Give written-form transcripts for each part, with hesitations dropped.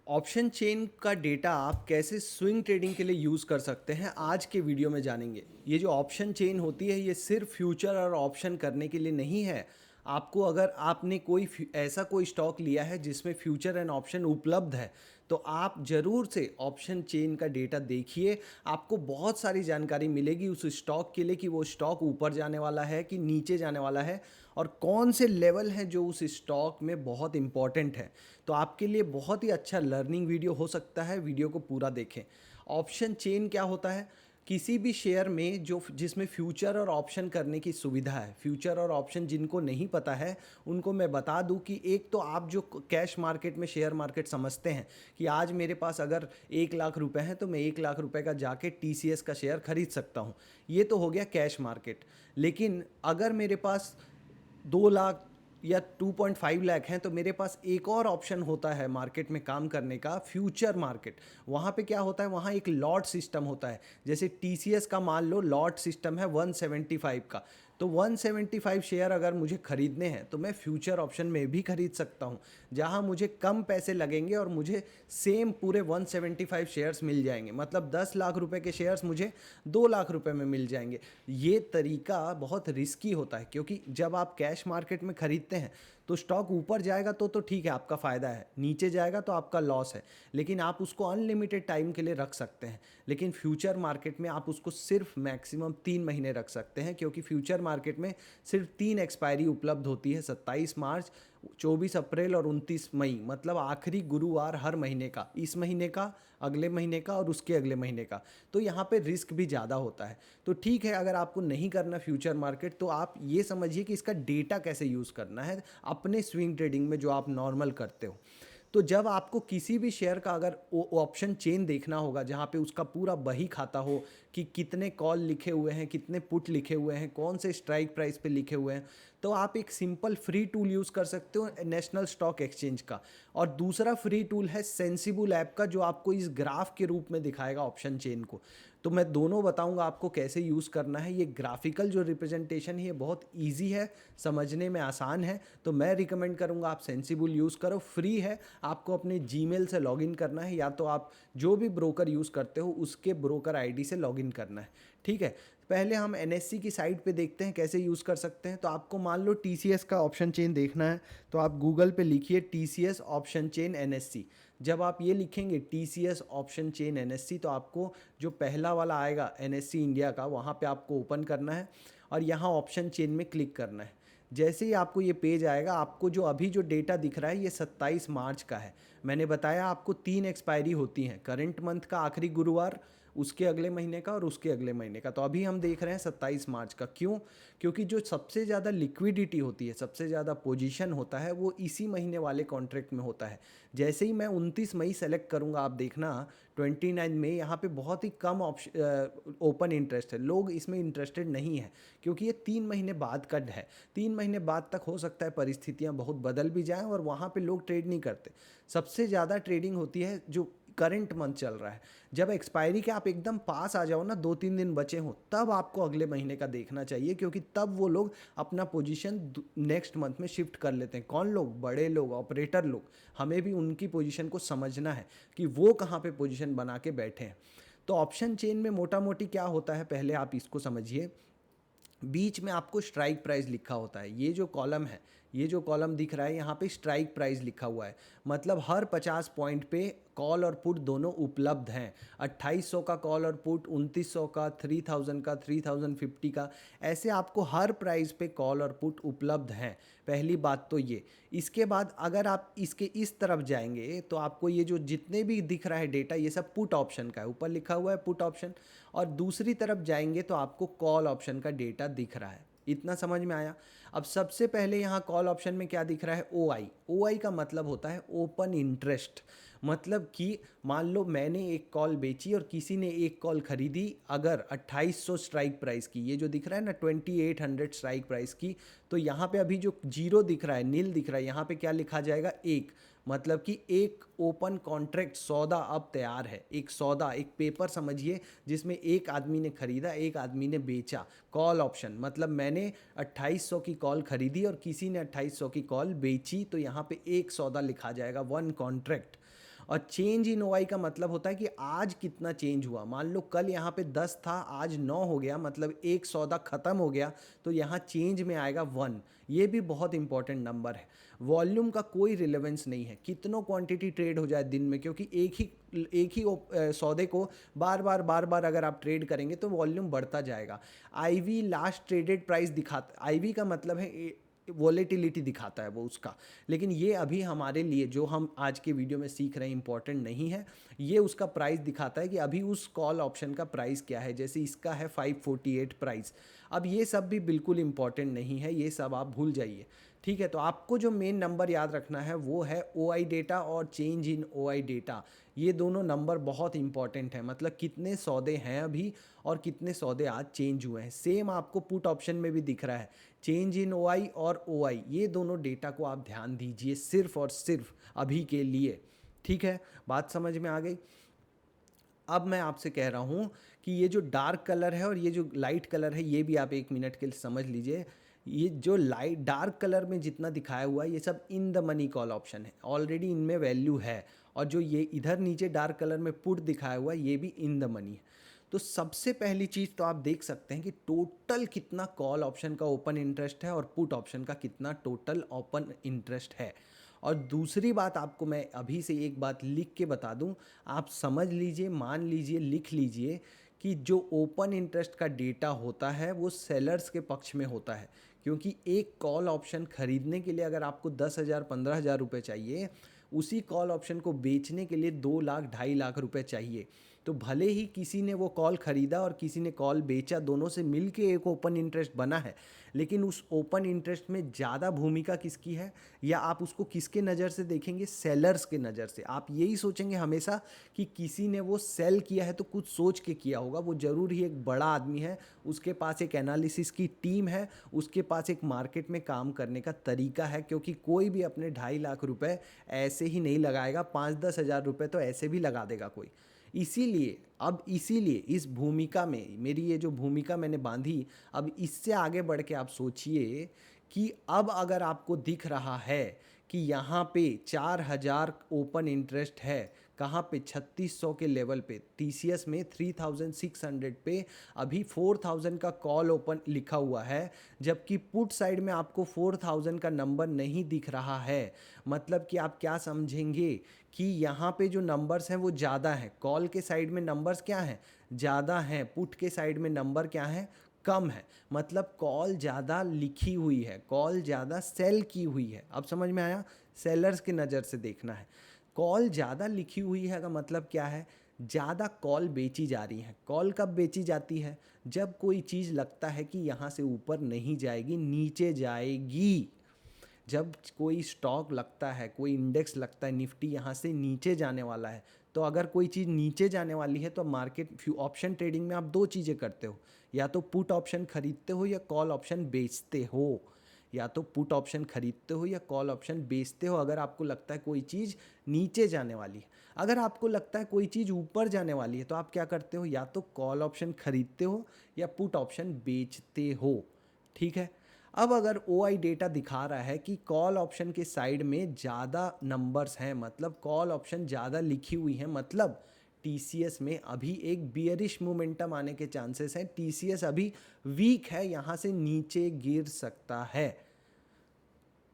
Option chain का data आप कैसे स्विंग ट्रेडिंग के लिए यूज़ कर सकते हैं आज के वीडियो में जानेंगे। ये जो ऑप्शन चेन होती है ये सिर्फ फ्यूचर और ऑप्शन करने के लिए नहीं है। आपको अगर आपने ऐसा कोई स्टॉक लिया है जिसमें फ्यूचर एंड ऑप्शन उपलब्ध है तो आप ज़रूर से ऑप्शन चेन का डेटा देखिए। आपको बहुत सारी जानकारी मिलेगी उस स्टॉक के लिए कि वो स्टॉक ऊपर जाने वाला है कि नीचे जाने वाला है और कौन से लेवल हैं जो उस स्टॉक में बहुत इंपॉर्टेंट है। तो आपके लिए बहुत ही अच्छा लर्निंग वीडियो हो सकता है, वीडियो को पूरा देखें। ऑप्शन चेन क्या होता है? किसी भी शेयर में जो जिसमें फ्यूचर और ऑप्शन करने की सुविधा है, फ्यूचर और ऑप्शन जिनको नहीं पता है उनको मैं बता दूं कि एक तो आप जो कैश मार्केट में शेयर मार्केट समझते हैं कि आज मेरे पास अगर 1 लाख रुपए हैं तो मैं 1 लाख रुपए का जाके टीसीएस का शेयर खरीद सकता हूं। ये तो हो गया कैश मार्केट। लेकिन अगर मेरे पास 2 लाख या 2.5 लाख हैं तो मेरे पास एक और ऑप्शन होता है मार्केट में काम करने का, फ्यूचर मार्केट। वहाँ पे क्या होता है, वहाँ एक लॉट सिस्टम होता है। जैसे टीसीएस का मान लो लॉट सिस्टम है 175 का, तो 175 शेयर अगर मुझे खरीदने हैं तो मैं फ्यूचर ऑप्शन में भी खरीद सकता हूँ, जहाँ मुझे कम पैसे लगेंगे और मुझे सेम पूरे 175 शेयर्स मिल जाएंगे। मतलब 10 लाख रुपए के शेयर्स मुझे 2 लाख रुपए में मिल जाएंगे। ये तरीका बहुत रिस्की होता है क्योंकि जब आप कैश मार्केट में खरीदते हैं तो स्टॉक ऊपर जाएगा तो ठीक है, आपका फ़ायदा है, नीचे जाएगा तो आपका लॉस है। लेकिन आप उसको अनलिमिटेड टाइम के लिए रख सकते हैं। लेकिन फ्यूचर मार्केट में आप उसको सिर्फ मैक्सिमम 3 महीने रख सकते हैं, क्योंकि फ्यूचर मार्केट में सिर्फ 3 एक्सपायरी उपलब्ध होती है, 27 मार्च, 24 अप्रैल और 29 मई। मतलब आखिरी गुरुवार हर महीने का, इस महीने का, अगले महीने का और उसके अगले महीने का। तो यहाँ पे रिस्क भी ज़्यादा होता है। तो ठीक है, अगर आपको नहीं करना फ्यूचर मार्केट तो आप ये समझिए कि इसका डेटा कैसे यूज़ करना है अपने स्विंग ट्रेडिंग में जो आप नॉर्मल करते हो। तो जब आपको किसी भी शेयर का अगर ऑप्शन चेन देखना होगा जहाँ पे उसका पूरा बही खाता हो कि कितने कॉल लिखे हुए हैं, कितने पुट लिखे हुए हैं, कौन से स्ट्राइक प्राइस पे लिखे हुए हैं, तो आप एक सिंपल फ्री टूल यूज़ कर सकते हो नेशनल स्टॉक एक्सचेंज का। और दूसरा फ्री टूल है सेंसिबल ऐप का, जो आपको इस ग्राफ के रूप में दिखाएगा ऑप्शन चेन को। तो मैं दोनों बताऊंगा आपको कैसे यूज़ करना है। ये ग्राफिकल जो रिप्रेजेंटेशन है ये बहुत ईजी है, समझने में आसान है। तो मैं रिकमेंड करूंगा आप सेंसिबल यूज़ करो, फ्री है। आपको अपने जीमेल से लॉगिन करना है, या तो आप जो भी ब्रोकर यूज़ करते हो उसके ब्रोकर आईडी से लॉगिन करना है। ठीक है, पहले हम एनएससी की साइट पे देखते हैं कैसे यूज़ कर सकते हैं। तो आपको मान लो टीसीएस का ऑप्शन चेन देखना है तो आप गूगल पे लिखिए टीसीएस ऑप्शन चेन एनएससी। जब आप ये लिखेंगे टीसीएस ऑप्शन चेन एनएससी तो आपको जो पहला वाला आएगा एनएससी इंडिया का, वहाँ पे आपको ओपन करना है और यहाँ ऑप्शन चेन में क्लिक करना है। जैसे ही आपको ये पेज आएगा, आपको जो अभी जो डेटा दिख रहा है ये 27 मार्च का है। मैंने बताया आपको 3 एक्सपायरी होती हैं, करंट मंथ का आखिरी गुरुवार, उसके अगले महीने का और उसके अगले महीने का। तो अभी हम देख रहे हैं 27 मार्च का। क्यों? क्योंकि जो सबसे ज़्यादा लिक्विडिटी होती है, सबसे ज़्यादा पोजीशन होता है, वो इसी महीने वाले कॉन्ट्रैक्ट में होता है। जैसे ही मैं 29 मई सेलेक्ट करूँगा, आप देखना 29 में यहाँ पे बहुत ही कम ओपन इंटरेस्ट है, लोग इसमें इंटरेस्टेड नहीं है क्योंकि ये 3 महीने बाद का है। 3 महीने बाद तक हो सकता है परिस्थितियाँ बहुत बदल भी जाएँ और वहाँ पे लोग ट्रेड नहीं करते। सबसे ज़्यादा ट्रेडिंग होती है जो करंट मंथ चल रहा है। जब एक्सपायरी के आप एकदम पास आ जाओ ना, 2-3 दिन बचे हों, तब आपको अगले महीने का देखना चाहिए, क्योंकि तब वो लोग अपना पोजीशन नेक्स्ट मंथ में शिफ्ट कर लेते हैं। कौन लोग? बड़े लोग, ऑपरेटर लोग। हमें भी उनकी पोजीशन को समझना है कि वो कहाँ पे पोजीशन बना के बैठे हैं। तो ऑप्शन चेन में मोटा मोटी क्या होता है, पहले आप इसको समझिए। बीच में आपको स्ट्राइक प्राइस लिखा होता है। ये जो कॉलम है, ये जो कॉलम दिख रहा है यहाँ पे स्ट्राइक प्राइस लिखा हुआ है। मतलब हर 50 पॉइंट पे कॉल और पुट दोनों उपलब्ध हैं। 2800 का कॉल और पुट, 2900 का, 3000 का, 3050 का, ऐसे आपको हर प्राइस पे कॉल और पुट उपलब्ध हैं। पहली बात तो ये। इसके बाद अगर आप इसके इस तरफ जाएंगे तो आपको ये जो जितने भी दिख रहा है डेटा, ये सब पुट ऑप्शन का है, ऊपर लिखा हुआ है पुट ऑप्शन। और दूसरी तरफ जाएंगे तो आपको कॉल ऑप्शन का डेटा दिख रहा है। इतना समझ में आया? अब सबसे पहले यहाँ कॉल ऑप्शन में क्या दिख रहा है? ओ आई। ओ आई का मतलब होता है ओपन इंटरेस्ट। मतलब कि मान लो मैंने एक कॉल बेची और किसी ने एक कॉल खरीदी, अगर 2800 स्ट्राइक प्राइस की, ये जो दिख रहा है ना 2800 स्ट्राइक प्राइस की, तो यहाँ पे अभी जो जीरो दिख रहा है, नील दिख रहा है, यहाँ पे क्या लिखा जाएगा? एक। मतलब कि एक ओपन कॉन्ट्रैक्ट, सौदा अब तैयार है। एक सौदा, एक पेपर समझिए जिसमें एक आदमी ने खरीदा, एक आदमी ने बेचा। कॉल ऑप्शन मतलब मैंने 2800 की कॉल खरीदी और किसी ने 2800 की कॉल बेची, तो यहाँ पे एक सौदा लिखा जाएगा, वन कॉन्ट्रैक्ट। और चेंज इन ओआई का मतलब होता है कि आज कितना चेंज हुआ। मान लो कल यहाँ पे 10 था, आज 9 हो गया, मतलब एक सौदा खत्म हो गया, तो यहाँ चेंज में आएगा 1। ये भी बहुत इंपॉर्टेंट नंबर है। वॉल्यूम का कोई रिलेवेंस नहीं है, कितनों क्वांटिटी ट्रेड हो जाए दिन में, क्योंकि एक ही सौदे को बार बार अगर आप ट्रेड करेंगे तो वॉल्यूम बढ़ता जाएगा। आईवी लास्ट ट्रेडेड प्राइस दिखाता, आईवी का मतलब है वॉलेटिलिटी दिखाता है वो उसका, लेकिन ये अभी हमारे लिए जो हम आज के वीडियो में सीख रहे हैं इंपॉर्टेंट नहीं है। ये उसका प्राइस दिखाता है कि अभी उस कॉल ऑप्शन का प्राइस क्या है, जैसे इसका है 548 प्राइस। अब ये सब भी बिल्कुल इंपॉर्टेंट नहीं है, ये सब आप भूल जाइए, ठीक है। तो आपको जो मेन नंबर याद रखना है वो है ओआई डेटा और चेंज इन ओआई डेटा। ये दोनों नंबर बहुत इंपॉर्टेंट है, मतलब कितने सौदे हैं अभी और कितने सौदे आज चेंज हुए हैं। सेम आपको पुट ऑप्शन में भी दिख रहा है, चेंज इन ओआई और ओआई, ये दोनों डेटा को आप ध्यान दीजिए सिर्फ और सिर्फ अभी के लिए, ठीक है। बात समझ में आ गई। अब मैं आपसे कह रहा हूँ कि ये जो डार्क कलर है और ये जो लाइट कलर है, ये भी आप 1 मिनट के लिए समझ लीजिए। ये जो लाइट डार्क कलर में जितना दिखाया हुआ है ये सब in the money call option है, ऑलरेडी इनमें वैल्यू है। और जो ये इधर नीचे डार्क कलर में पुट दिखाया हुआ है ये भी इन द मनी है। तो सबसे पहली चीज़ तो आप देख सकते हैं कि टोटल कितना कॉल ऑप्शन का ओपन इंटरेस्ट है और पुट ऑप्शन का कितना टोटल ओपन इंटरेस्ट है। और दूसरी बात आपको मैं अभी से एक बात लिख के बता दूं, आप समझ लीजिए, मान लीजिए, लिख लीजिए कि जो ओपन इंटरेस्ट का डेटा होता है वो सेलर्स के पक्ष में होता है, क्योंकि एक कॉल ऑप्शन खरीदने के लिए अगर आपको 10,000 15,000 रुपये चाहिए, उसी कॉल ऑप्शन को बेचने के लिए 2 लाख 2.5 लाख रुपए चाहिए। तो भले ही किसी ने वो कॉल खरीदा और किसी ने कॉल बेचा, दोनों से मिलके एक ओपन इंटरेस्ट बना है, लेकिन उस ओपन इंटरेस्ट में ज़्यादा भूमिका किसकी है, या आप उसको किसके नज़र से देखेंगे, सेलर्स के नज़र से। आप यही सोचेंगे हमेशा कि किसी ने वो सेल किया है तो कुछ सोच के किया होगा, वो ज़रूर ही एक बड़ा आदमी है, उसके पास एक एनालिसिस की टीम है, उसके पास एक मार्केट में काम करने का तरीका है, क्योंकि कोई भी अपने 2.5 लाख रुपए ऐसे ही नहीं लगाएगा, 5-10 हज़ार रुपये तो ऐसे भी लगा देगा कोई। इसीलिए इस भूमिका में, मेरी ये जो भूमिका मैंने बांधी, अब इससे आगे बढ़ के आप सोचिए कि अब अगर आपको दिख रहा है कि यहाँ पे 4,000 ओपन इंटरेस्ट है, कहाँ पे 3600 के लेवल पे, टीसीएस में 3600 पे अभी 4000 का कॉल ओपन लिखा हुआ है, जबकि पुट साइड में आपको 4000 का नंबर नहीं दिख रहा है। मतलब कि आप क्या समझेंगे कि यहाँ पे जो नंबर्स हैं वो ज़्यादा हैं, कॉल के साइड में नंबर्स क्या हैं, ज़्यादा हैं, पुट के साइड में नंबर क्या है, कम है। मतलब कॉल ज़्यादा लिखी हुई है, कॉल ज़्यादा सेल की हुई है। अब समझ में आया, सेलर्स के नज़र से देखना है। कॉल ज़्यादा लिखी हुई है का मतलब क्या है, ज़्यादा कॉल बेची जा रही हैं। कॉल कब बेची जाती है, जब कोई चीज़ लगता है कि यहाँ से ऊपर नहीं जाएगी, नीचे जाएगी। जब कोई स्टॉक लगता है, कोई इंडेक्स लगता है, निफ्टी यहाँ से नीचे जाने वाला है, तो अगर कोई चीज़ नीचे जाने वाली है तो मार्केट ऑप्शन ट्रेडिंग में आप 2 चीज़ें करते हो, या तो पुट ऑप्शन खरीदते हो या कॉल ऑप्शन बेचते हो। या तो पुट ऑप्शन खरीदते हो या कॉल ऑप्शन बेचते हो अगर आपको लगता है कोई चीज़ नीचे जाने वाली है। अगर आपको लगता है कोई चीज़ ऊपर जाने वाली है तो आप क्या करते हो, या तो कॉल ऑप्शन खरीदते हो या पुट ऑप्शन बेचते हो, ठीक है। अब अगर OI डेटा दिखा रहा है कि कॉल ऑप्शन के साइड में ज़्यादा नंबर्स हैं, मतलब कॉल ऑप्शन ज़्यादा लिखी हुई है, मतलब TCS में अभी एक बियरिश मोमेंटम आने के चांसेस हैं, TCS अभी वीक है, यहाँ से नीचे गिर सकता है।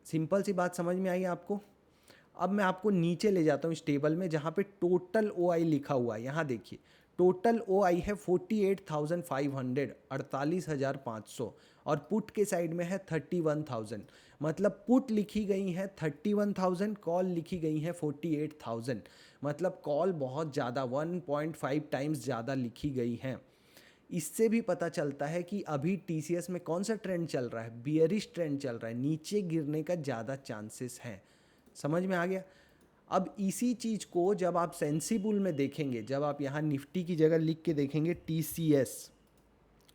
सिंपल सी बात समझ में आई आपको। अब मैं आपको नीचे ले जाता हूँ इस टेबल में जहाँ पे टोटल OI लिखा हुआ है। यहाँ देखिए टोटल OI है 48,500, 48,500, और पुट के साइड में है 31,000। मतलब पुट लिखी गई है 31,000, कॉल लिखी गई है 48,000। मतलब कॉल बहुत ज़्यादा 1.5 टाइम्स ज़्यादा लिखी गई हैं। इससे भी पता चलता है कि अभी TCS में कौन सा ट्रेंड चल रहा है, बियरिश ट्रेंड चल रहा है, नीचे गिरने का ज़्यादा चांसेस हैं। समझ में आ गया। अब इसी चीज़ को जब आप सेंसिबल में देखेंगे, जब आप यहाँ निफ्टी की जगह लिख के देखेंगे TCS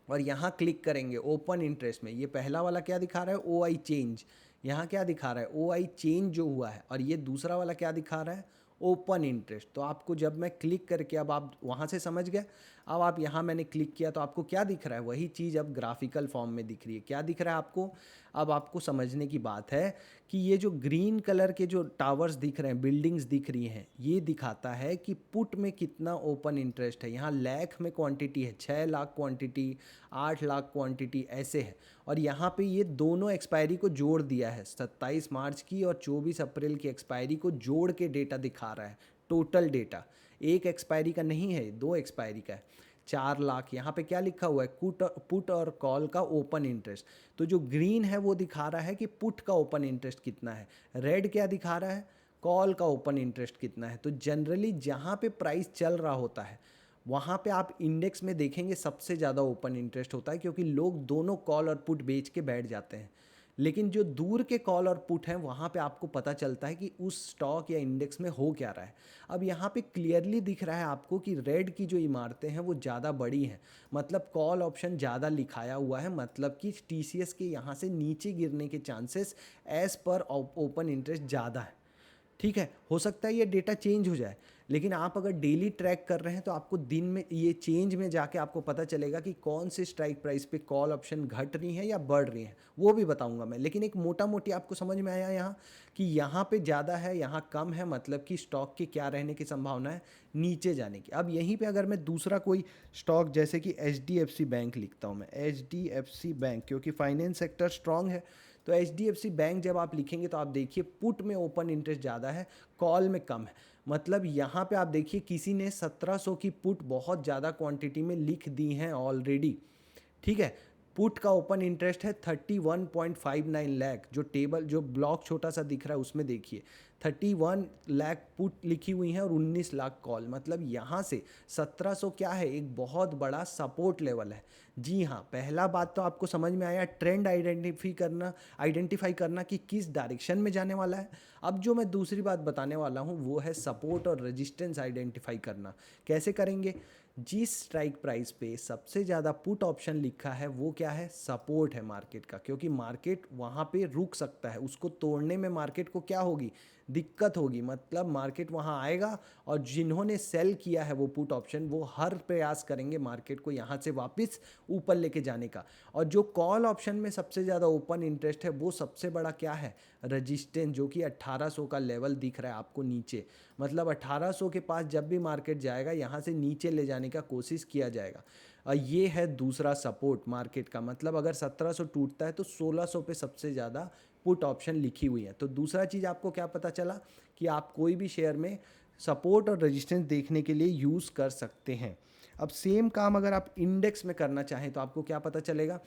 और यहाँ क्लिक करेंगे ओपन इंटरेस्ट में, ये पहला वाला क्या दिखा रहा है, OI चेंज। यहाँ क्या दिखा रहा है, OI चेंज जो हुआ है, और ये दूसरा वाला क्या दिखा रहा है, ओपन इंटरेस्ट। तो आपको जब मैं क्लिक करके, अब आप वहाँ से समझ गए, अब आप यहाँ मैंने क्लिक किया तो आपको क्या दिख रहा है, वही चीज़ अब ग्राफिकल फॉर्म में दिख रही है। क्या दिख रहा है आपको, अब आपको समझने की बात है कि ये जो ग्रीन कलर के जो टावर्स दिख रहे हैं, बिल्डिंग्स दिख रही हैं, ये दिखाता है कि पुट में कितना ओपन इंटरेस्ट है। यहाँ लाख में क्वांटिटी है, 6 लाख क्वांटिटी, 8 लाख क्वांटिटी ऐसे है। और यहाँ पे ये दोनों एक्सपायरी को जोड़ दिया है, 27 मार्च की और 24 अप्रैल की एक्सपायरी को जोड़ के डेटा दिखा रहा है, टोटल डेटा। एक एक्सपायरी का नहीं है, 2 एक्सपायरी का है। 4 लाख यहाँ पे क्या लिखा हुआ है, पुट और कॉल का ओपन इंटरेस्ट। तो जो ग्रीन है वो दिखा रहा है कि पुट का ओपन इंटरेस्ट कितना है, रेड क्या दिखा रहा है, कॉल का ओपन इंटरेस्ट कितना है। तो जनरली जहाँ पे प्राइस चल रहा होता है वहाँ पे आप इंडेक्स में देखेंगे सबसे ज़्यादा ओपन इंटरेस्ट होता है, क्योंकि लोग दोनों कॉल और पुट बेच के बैठ जाते हैं। लेकिन जो दूर के कॉल और पुट हैं वहाँ पे आपको पता चलता है कि उस स्टॉक या इंडेक्स में हो क्या रहा है। अब यहाँ पे क्लियरली दिख रहा है आपको कि रेड की जो इमारतें हैं वो ज़्यादा बड़ी हैं, मतलब कॉल ऑप्शन ज़्यादा लिखाया हुआ है, मतलब कि टीसीएस के यहाँ से नीचे गिरने के chances as per open interest ज़्यादा है। ठीक है, हो सकता है ये डेटा चेंज हो जाए, लेकिन आप अगर डेली ट्रैक कर रहे हैं तो आपको दिन में ये चेंज में जाके आपको पता चलेगा कि कौन से स्ट्राइक प्राइस पे कॉल ऑप्शन घट रही हैं या बढ़ रही हैं, वो भी बताऊंगा मैं। लेकिन एक मोटा मोटी आपको समझ में आया यहाँ कि यहाँ पे ज़्यादा है, यहाँ कम है, मतलब कि स्टॉक के क्या रहने की संभावना है, नीचे जाने की। अब यहीं पे अगर मैं दूसरा कोई स्टॉक जैसे कि HDFC बैंक लिखता हूँ मैं, HDFC बैंक, क्योंकि फाइनेंस सेक्टर स्ट्रांग है, तो HDFC बैंक जब आप लिखेंगे तो आप देखिए पुट में ओपन इंटरेस्ट ज़्यादा है, कॉल में कम है। मतलब यहाँ पे आप देखिए किसी ने 1700 की पुट बहुत ज़्यादा क्वांटिटी में लिख दी हैं ऑलरेडी। ठीक है, पुट का ओपन इंटरेस्ट है 31.59 लाख, जो टेबल जो ब्लॉक छोटा सा दिख रहा है उसमें देखिए 31 लाख पुट लिखी हुई हैं और 19 लाख कॉल। मतलब यहाँ से 1700 क्या है, एक बहुत बड़ा सपोर्ट लेवल है। जी हाँ, पहला बात तो आपको समझ में आया, ट्रेंड आइडेंटिफाई करना कि किस डायरेक्शन में जाने वाला है। अब जो मैं दूसरी बात बताने वाला हूँ वो है सपोर्ट और रेजिस्टेंस आइडेंटिफाई करना। कैसे करेंगे, जिस स्ट्राइक प्राइस पे सबसे ज़्यादा पुट ऑप्शन लिखा है वो क्या है, सपोर्ट है मार्केट का, क्योंकि मार्केट वहाँ पे रुक सकता है, उसको तोड़ने में मार्केट को क्या होगी, दिक्कत होगी। मतलब मार्केट वहाँ आएगा और जिन्होंने सेल किया है वो पुट ऑप्शन, वो हर प्रयास करेंगे मार्केट को यहाँ से वापस ऊपर लेके जाने का। और जो कॉल ऑप्शन में सबसे ज़्यादा ओपन इंटरेस्ट है वो सबसे बड़ा क्या है, रजिस्टेंस, जो कि 1800 का लेवल दिख रहा है आपको नीचे। मतलब 1800 के पास जब भी मार्केट जाएगा यहाँ से नीचे ले जाने का कोशिश किया जाएगा। ये है दूसरा सपोर्ट मार्केट का। मतलब अगर 1700 टूटता है तो 1600 पे सबसे ज़्यादा पुट ऑप्शन लिखी हुई है। तो दूसरा चीज़ आपको क्या पता चला कि आप कोई भी शेयर में सपोर्ट और रेजिस्टेंस देखने के लिए यूज़ कर सकते हैं। अब सेम काम अगर आप इंडेक्स में करना चाहें तो आपको क्या पता चलेगा,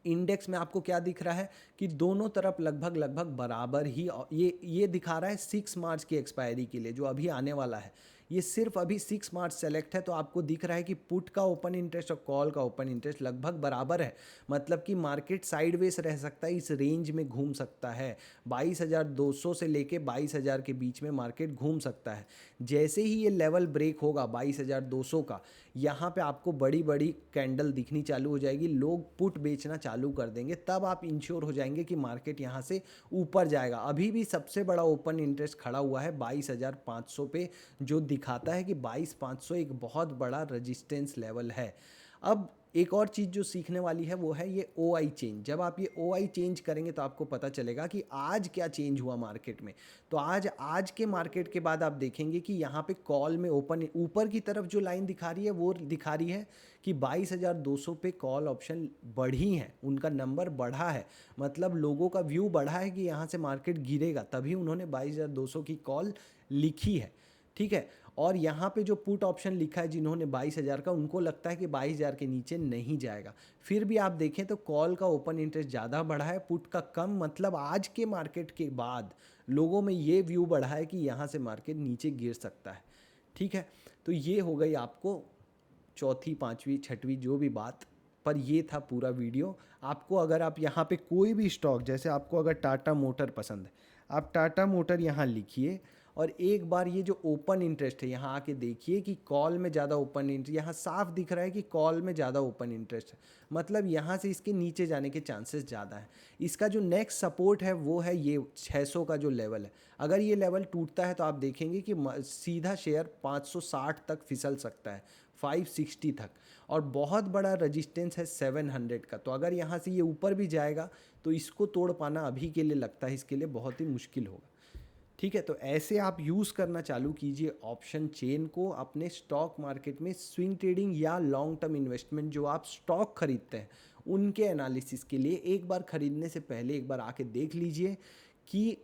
इंडेक्स में आपको क्या दिख रहा है कि दोनों तरफ लगभग लगभग बराबर ही, ये दिखा रहा है 6 मार्च की एक्सपायरी के लिए जो अभी आने वाला है। ये सिर्फ अभी 6 मार्च सेलेक्ट है, तो आपको दिख रहा है कि पुट का ओपन इंटरेस्ट और कॉल का ओपन इंटरेस्ट लगभग बराबर है। मतलब कि मार्केट साइडवेज रह सकता है, इस रेंज में घूम सकता है, 22,200 से लेके 22,000 के बीच में मार्केट घूम सकता है। जैसे ही ये लेवल ब्रेक होगा 22,200 का, यहाँ पे आपको बड़ी बड़ी कैंडल दिखनी चालू हो जाएगी, लोग पुट बेचना चालू कर देंगे, तब आप इंश्योर हो जाएंगे कि मार्केट यहाँ से ऊपर जाएगा। अभी भी सबसे बड़ा ओपन इंटरेस्ट खड़ा हुआ है 22,500 पे, जो दिखाता है कि 22,500 एक बहुत बड़ा रेजिस्टेंस लेवल है। अब एक और चीज़ जो सीखने वाली है वो है ये OI चेंज। जब आप ये OI चेंज करेंगे तो आपको पता चलेगा कि आज क्या चेंज हुआ मार्केट में। तो आज के मार्केट के बाद आप देखेंगे कि यहाँ पे कॉल में ओपन ऊपर की तरफ जो लाइन दिखा रही है वो दिखा रही है कि 22,200 पे कॉल ऑप्शन बढ़ी हैं, उनका नंबर बढ़ा है। मतलब लोगों का व्यू बढ़ा है कि यहाँ से मार्केट गिरेगा, तभी उन्होंने 22,200 की कॉल लिखी है। ठीक है, और यहाँ पे जो पुट ऑप्शन लिखा है जिन्होंने 22,000 का, उनको लगता है कि 22,000 के नीचे नहीं जाएगा। फिर भी आप देखें तो कॉल का ओपन इंटरेस्ट ज़्यादा बढ़ा है, पुट का कम। मतलब आज के मार्केट के बाद लोगों में ये व्यू बढ़ा है कि यहाँ से मार्केट नीचे गिर सकता है। ठीक है, तो ये हो गई आपको चौथी, पाँचवीं, छठवीं जो भी बात, पर ये था पूरा वीडियो। आपको अगर आप यहाँ पे कोई भी स्टॉक, जैसे आपको अगर टाटा मोटर पसंद है, आप टाटा मोटर यहाँ लिखिए और एक बार ये जो ओपन इंटरेस्ट है, यहाँ आके देखिए कि कॉल में ज़्यादा ओपन इंटरेस्ट, यहाँ साफ दिख रहा है कि कॉल में ज़्यादा ओपन इंटरेस्ट है, मतलब यहाँ से इसके नीचे जाने के चांसेस ज़्यादा है। इसका जो नेक्स्ट सपोर्ट है वो है ये 600 का जो लेवल है। अगर ये लेवल टूटता है तो आप देखेंगे कि सीधा शेयर 560 तक फिसल सकता है, 560 तक। और बहुत बड़ा रजिस्टेंस है 700 का, तो अगर यहाँ से ये ऊपर भी जाएगा तो इसको तोड़ पाना अभी के लिए लगता है इसके लिए बहुत ही मुश्किल होगा। ठीक है, तो ऐसे आप यूज़ करना चालू कीजिए ऑप्शन चेन को अपने स्टॉक मार्केट में स्विंग ट्रेडिंग या लॉन्ग टर्म इन्वेस्टमेंट। जो आप स्टॉक खरीदते हैं उनके एनालिसिस के लिए एक बार खरीदने से पहले एक बार आके देख लीजिए कि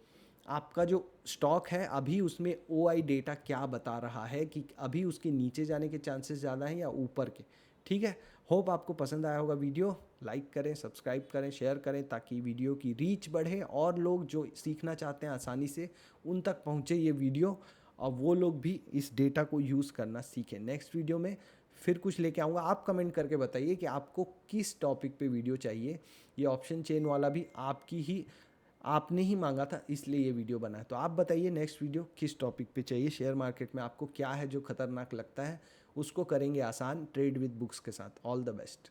आपका जो स्टॉक है अभी उसमें OI डेटा क्या बता रहा है, कि अभी उसके नीचे जाने के चांसेस ज़्यादा हैं या ऊपर के। ठीक है, होप आपको पसंद आया होगा वीडियो। लाइक करें, सब्सक्राइब करें, शेयर करें ताकि वीडियो की रीच बढ़े और लोग जो सीखना चाहते हैं आसानी से उन तक पहुँचे ये वीडियो, और वो लोग भी इस डेटा को यूज़ करना सीखें। नेक्स्ट वीडियो में फिर कुछ लेके आऊँगा। आप कमेंट करके बताइए कि आपको किस टॉपिक पे वीडियो चाहिए। ये ऑप्शन चेन वाला भी आपने ही मांगा था, इसलिए ये वीडियो बना है। तो आप बताइए नेक्स्ट वीडियो किस टॉपिक पे चाहिए। शेयर मार्केट में आपको क्या है जो खतरनाक लगता है, उसको करेंगे आसान ट्रेड विद बुक्स के साथ। All the best.